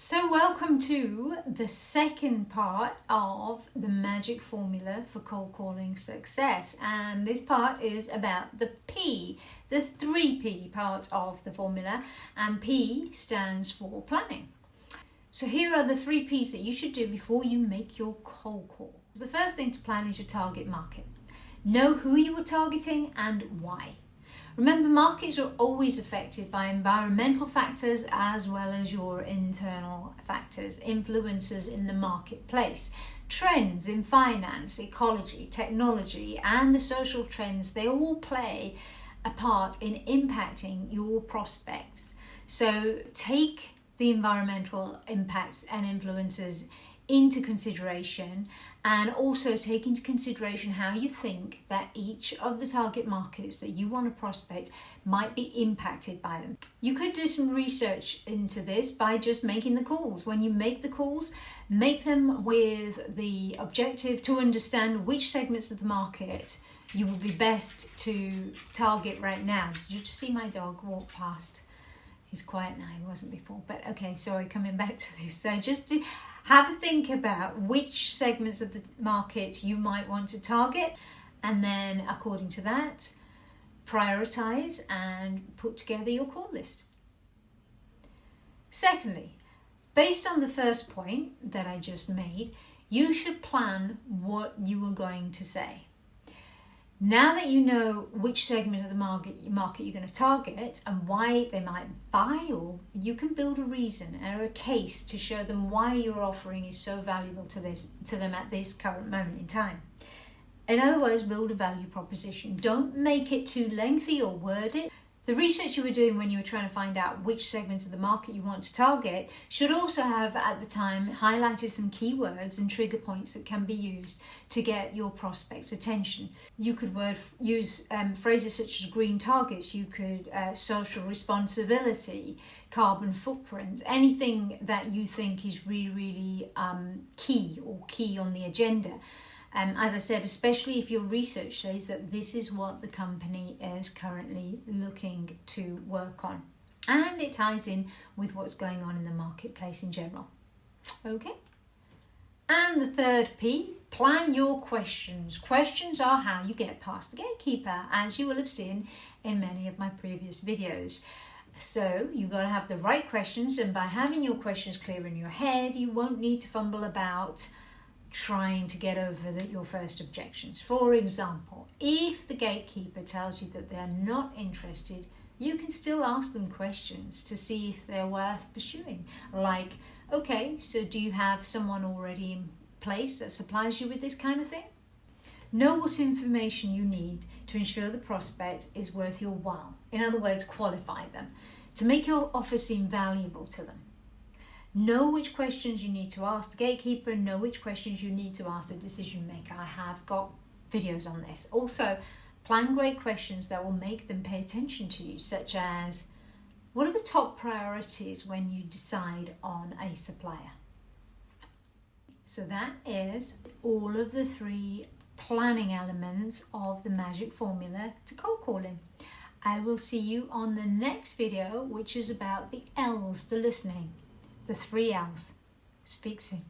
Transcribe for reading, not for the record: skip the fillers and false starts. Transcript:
So welcome to the second part of the magic formula for cold calling success, and this part is about the P, the 3P part of the formula, and P stands for planning. So here are the 3 P's that you should do before you make your cold call. The first thing to plan is your target market. Know who you are targeting and why. Remember, markets are always affected by environmental factors as well as your internal factors, influences in the marketplace. Trends in finance, ecology, technology, and the social trends, they all play a part in impacting your prospects. So take the environmental impacts and influences into consideration, and also take into consideration how you think that each of the target markets that you want to prospect might be impacted by them. You could do some research into this by just making the calls. When you make the calls, make them with the objective to understand which segments of the market you would be best to target right now. Did you just see my dog walk past? He's quiet now, he wasn't before, but okay, sorry, coming back to this. So just to have a think about which segments of the market you might want to target, and then according to that, prioritize and put together your call list. Secondly, based on the first point that I just made, you should plan what you are going to say. Now that you know which segment of the market you're going to target and why they might buy, or you can build a reason or a case to show them why your offering is so valuable to them at this current moment in time. In other words, build a value proposition. Don't make it too lengthy or word it. The research you were doing when you were trying to find out which segments of the market you want to target should also have at the time highlighted some keywords and trigger points that can be used to get your prospects' attention. You could use phrases such as green targets, you could social responsibility, carbon footprint, anything that you think is really key on the agenda. As I said, especially if your research says that this is what the company is currently looking to work on. And it ties in with what's going on in the marketplace in general. Okay? And the third P, plan your questions. Questions are how you get past the gatekeeper, as you will have seen in many of my previous videos. So you've got to have the right questions, and by having your questions clear in your head, you won't need to fumble about trying to get over your first objections. For example, if the gatekeeper tells you that they're not interested, you can still ask them questions to see if they're worth pursuing. Like, okay, so do you have someone already in place that supplies you with this kind of thing? Know what information you need to ensure the prospect is worth your while. In other words, qualify them to make your offer seem valuable to them. Know which questions you need to ask the gatekeeper, and know which questions you need to ask the decision maker. I have got videos on this. Also, plan great questions that will make them pay attention to you, such as, what are the top priorities when you decide on a supplier? So that is all of the 3 planning elements of the magic formula to cold calling. I will see you on the next video, which is about the L's, the listening. The 3 L's. Speak soon.